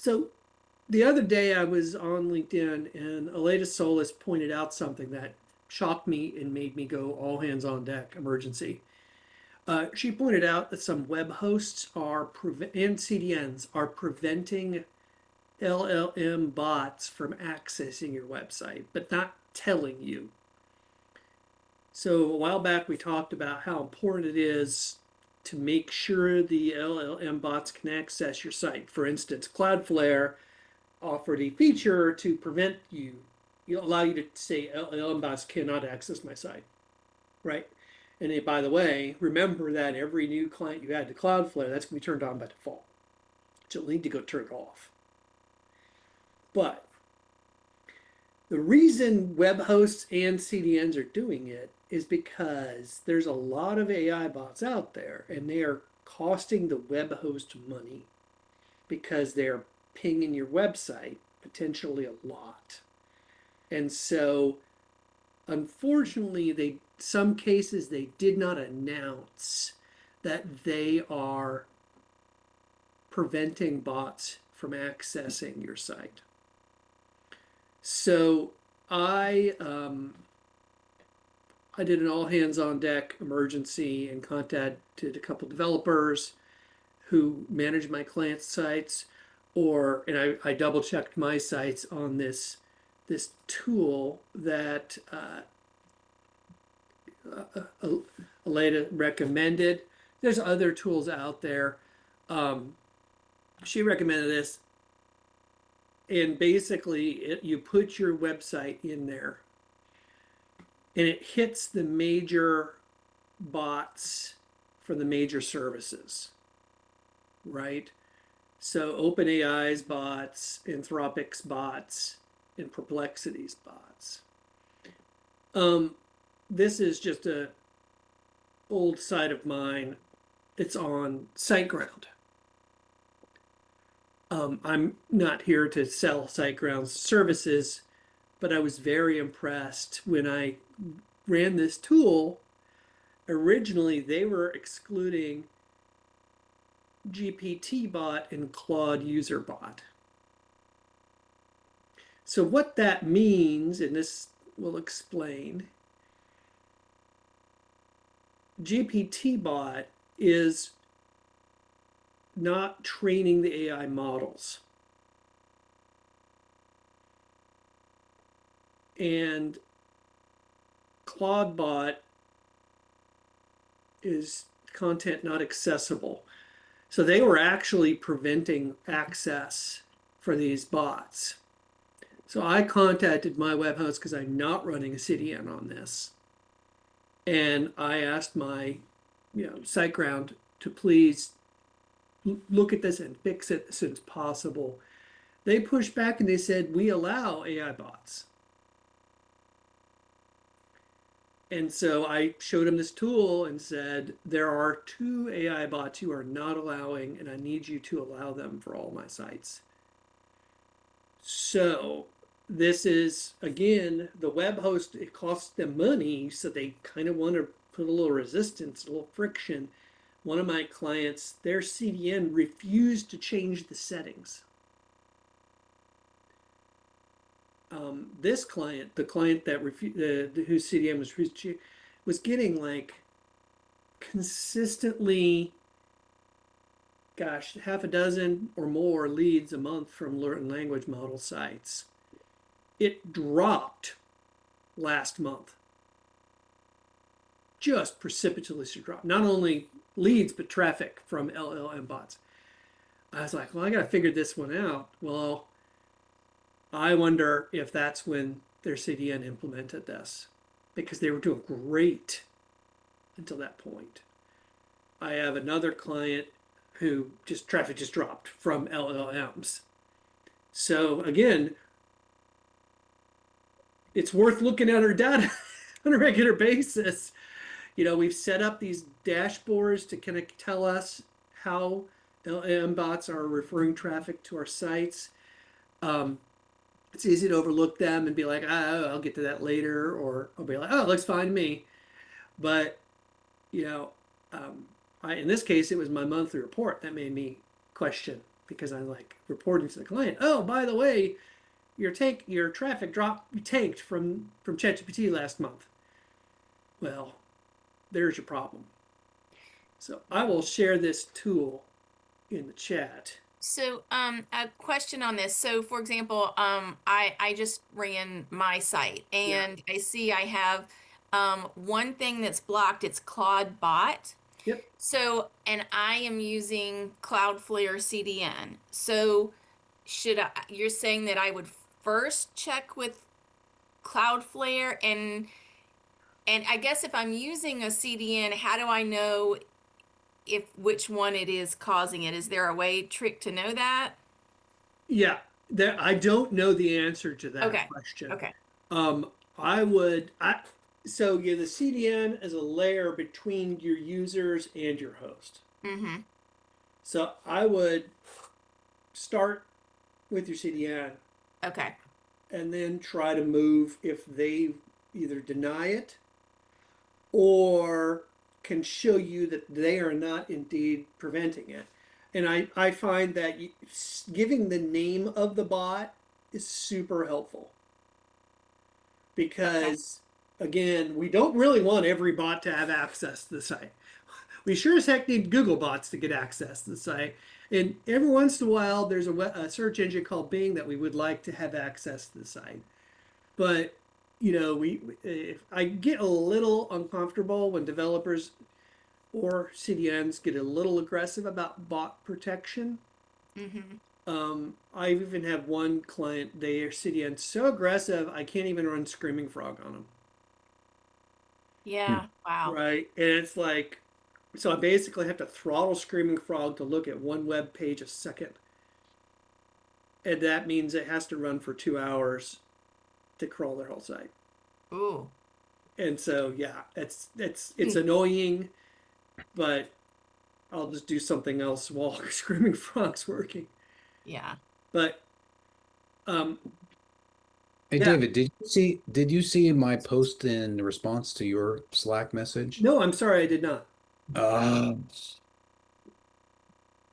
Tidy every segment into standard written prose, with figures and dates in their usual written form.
So the other day I was on LinkedIn and Aleta Solis pointed out something that shocked me and made me go all hands on deck emergency. She pointed out that some web hosts and CDNs are preventing LLM bots from accessing your website, but not telling you. So a while back we talked about how important it is to make sure the LLM bots can access your site. For instance, Cloudflare offered a feature to prevent allow you to say LLM bots cannot access my site, right? And by the way, remember that every new client you add to Cloudflare, that's going to be turned on by default. So you'll need to go turn it off. But the reason web hosts and CDNs are doing it is because there's a lot of AI bots out there and they are costing the web host money because they're pinging your website potentially a lot. And so unfortunately, some cases they did not announce that they are preventing bots from accessing your site. So I did an all hands on deck emergency and contacted a couple developers who manage my clients' sites, and I double checked my sites on this tool that Aleda recommended. There's other tools out there. She recommended this, and basically you put your website in there and it hits the major bots for the major services, right? So OpenAI's bots, Anthropic's bots, and Perplexity's bots. This is just a old site of mine. It's on SiteGround. I'm not here to sell SiteGround's services, but I was very impressed when I ran this tool. Originally, they were excluding GPT bot and Claude user bot. So what that means, and this will explain, GPT bot is not training the AI models. And Claude bot is content not accessible. So they were actually preventing access for these bots. So I contacted my web host because I'm not running a CDN on this. And I asked my SiteGround to please look at this and fix it as soon as possible. They pushed back and they said, we allow AI bots. And so I showed them this tool and said, there are 2 AI bots you are not allowing, and I need you to allow them for all my sites. So this is, again, the web host, it costs them money, so they kind of want to put a little resistance, a little friction. One of my clients, their CDN refused to change the settings. This client, the client that whose CDN was refused, was getting like consistently, gosh, half a dozen or more leads a month from learned language model sites. It dropped last month. Just precipitously dropped. Not only leads, but traffic from LLM bots. I was like, well, I got to figure this one out. Well, I wonder if that's when their CDN implemented this, because they were doing great until that point. I have another client who traffic just dropped from LLMs. So again, it's worth looking at our data on a regular basis. We've set up these dashboards to kind of tell us how LLM bots are referring traffic to our sites. It's easy to overlook them and be like, oh, I'll get to that later, or I'll be like, oh, it looks fine to me. But, in this case, it was my monthly report that made me question because I'm like reporting to the client, oh, by the way, your traffic tanked from ChatGPT last month. Well, there's your problem. So I will share this tool in the chat. So, a question on this. So, for example, I just ran my site Yeah. and I see I have one thing that's blocked. It's Claude Bot. Yep. So, and I am using Cloudflare CDN. So, you're saying that I would first check with Cloudflare and I guess if I'm using a CDN, how do I know if which one it is causing it? Is there a way trick to know that? Yeah. I don't know the answer to that Okay. question. Okay. Um, I would, I, so yeah, the CDN is a layer between your users and your host. Mm-hmm. So I would start with your CDN Okay. and then try to move if they either deny it or can show you that they are not indeed preventing it. And I find that giving the name of the bot is super helpful Okay. because, again, we don't really want every bot to have access to the site. We sure as heck need Google bots to get access to the site. And every once in a while, there's a search engine called Bing that we would like to have access to the site. But if I get a little uncomfortable when developers or CDNs get a little aggressive about bot protection. Mm-hmm. I even have one client, their CDN so aggressive I can't even run Screaming Frog on them. Hmm. Yeah. Wow. Right, and it's like, so I basically have to throttle Screaming Frog to look at one web page a second, and that means it has to run for 2 hours to crawl their whole site. Ooh. And so yeah, it's Hmm. annoying, but I'll just do something else while Screaming Frog's working. Yeah. But um, Hey yeah, David, did you see my post in response to your Slack message? no, I'm sorry, I did not. Uh,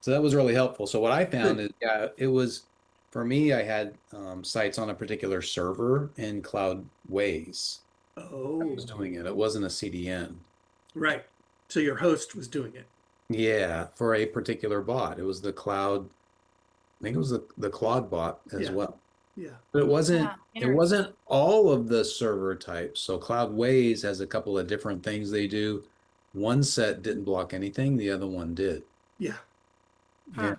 so that was really helpful. So what I found Good. is, yeah, it was for me, I had sites on a particular server in Cloudways that was Oh, doing it. It wasn't a CDN. right. So your host was doing it. Yeah, for a particular bot. It was I think it was the Claude bot as Yeah, well. yeah, But it wasn't Yeah. it Interesting. wasn't all of the server types. So Cloudways has a couple of different things they do. One set didn't block anything, the other one did. yeah. Yeah. Huh.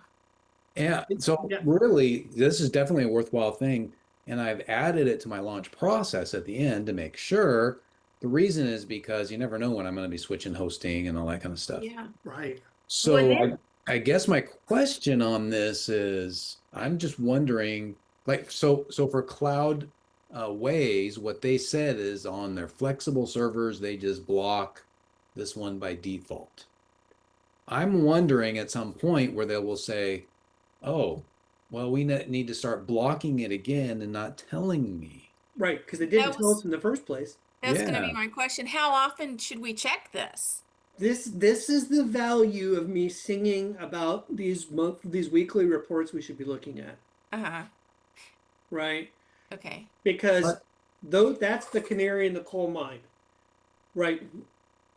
Yeah. So Yeah, really, this is definitely a worthwhile thing. And I've added it to my launch process at the end to make sure. The reason is because you never know when I'm going to be switching hosting and all that kind of stuff. Yeah. right. Well, and So then I guess my question on this is I'm just wondering, like, so for cloud ways, what they said is on their flexible servers, they just block this one by default. I'm wondering at some point where they will say, oh, well, we need to start blocking it again and not telling me. Right, because they didn't that tell us was in the first place. that's going to be Yeah. my question. How often should we check this? This is the value of me singing about these weekly reports we should be looking at, Uh-huh. right? Okay. Because But though that's the canary in the coal mine, right?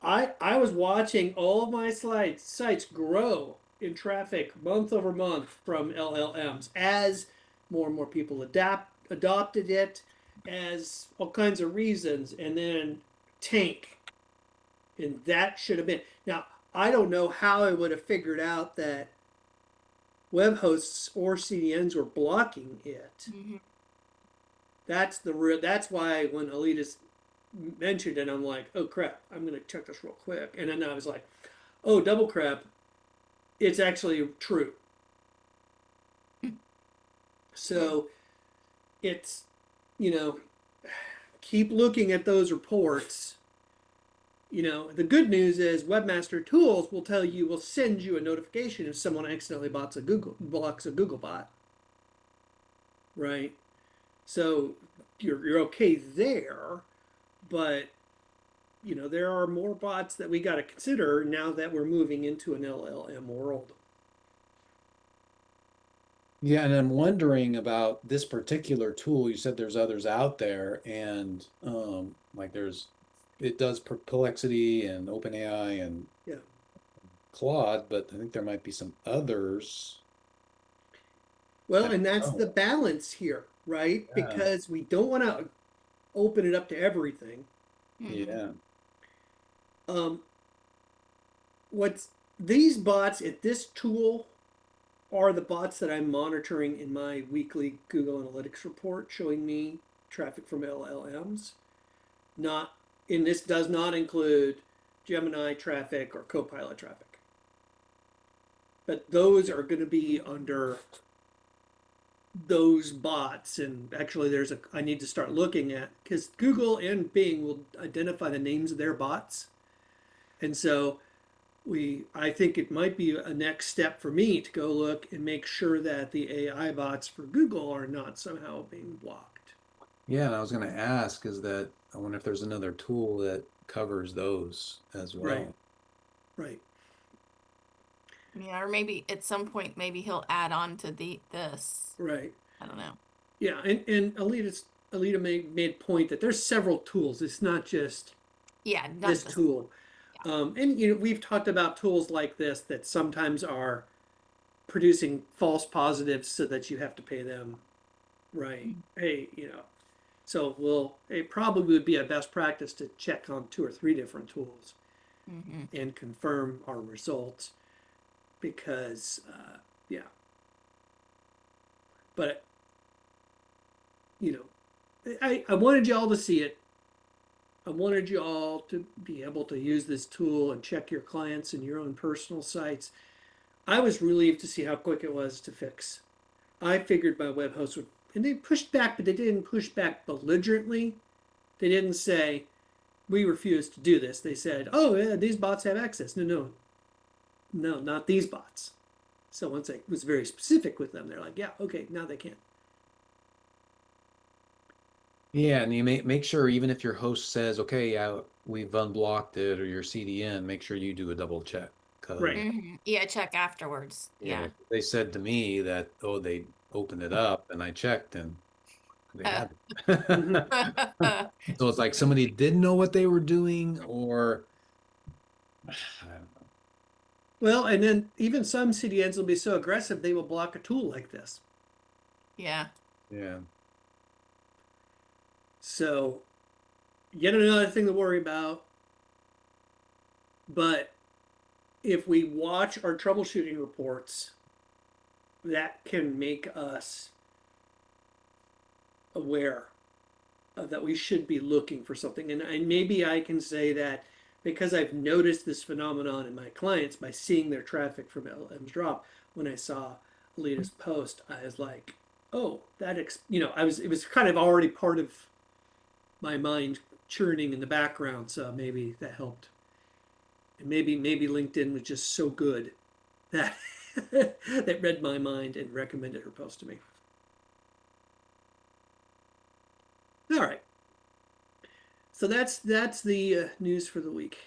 I was watching all of my sites grow in traffic month over month from LLMs as more and more people adopted it as all kinds of reasons, and then tank. And that should have been. Now, I don't know how I would have figured out that web hosts or CDNs were blocking it. Mm-hmm. That's the real. That's why when Elitas mentioned it, I'm like, oh crap, I'm gonna check this real quick. And then I was like, oh double crap, it's actually true. So it's, you know, keep looking at those reports. The good news is Webmaster Tools will send you a notification if someone accidentally blocks a Google bot, right? So you're okay there, but there are more bots that we got to consider now that we're moving into an LLM world. Yeah, and I'm wondering about this particular tool. You said there's others out there, and like it does Perplexity and OpenAI and Yeah. Claude, but I think there might be some others. I Well, don't and that's the know. balance here, right? Yeah, Because we don't want to open it up to everything. Mhm. yeah, Um, what's these bots at this tool are the bots that I'm monitoring in my weekly Google Analytics report showing me traffic from LLMs. Not, and this does not include Gemini traffic or Copilot traffic. But those are going to be under those bots. And actually, I need to start looking at, because Google and Bing will identify the names of their bots. And so I think it might be a next step for me to go look and make sure that the AI bots for Google are not somehow being blocked. yeah. And I was going to ask, is that I wonder if there's another tool that covers those as Right, well. right. Yeah, or maybe at some point, maybe he'll add on to this. Right. I don't know. Yeah, and Alita made point that there's several tools. It's not just Yeah, not this this. tool. Yeah. And we've talked about tools like this that sometimes are producing false positives so that you have to pay them. Right. Hey, so it probably would be a best practice to check on 2 or 3 different tools Mm-hmm. and confirm our results because, yeah. But I wanted y'all to see it. I wanted you all to be able to use this tool and check your clients and your own personal sites. I was relieved to see how quick it was to fix. I figured my web host would, and they pushed back, but they didn't push back belligerently. They didn't say, we refuse to do this. They said, oh, yeah, these bots have access. No, no, no, not these bots. So once I was very specific with them, they're like, yeah, okay, now they can. Yeah, and you make sure even if your host says, okay, yeah, we've unblocked it or your CDN, make sure you do a double check. Because, Right. Mm-hmm. Yeah, check afterwards. yeah, Yeah. they said to me that, oh, they opened it up and I checked and they Uh, hadn't. Mm-hmm. So it's like somebody didn't know what they were doing or I don't know. Well, and then even some CDNs will be so aggressive they will block a tool like this. yeah. Yeah. So yet another thing to worry about. But if we watch our troubleshooting reports, that can make us aware that we should be looking for something. And maybe I can say that because I've noticed this phenomenon in my clients by seeing their traffic from LLMs drop. When I saw Alita's post, I was like, oh, it was kind of already part of my mind churning in the background. So maybe that helped. And maybe LinkedIn was just so good that that read my mind and recommended her post to me. All right. So that's the news for the week.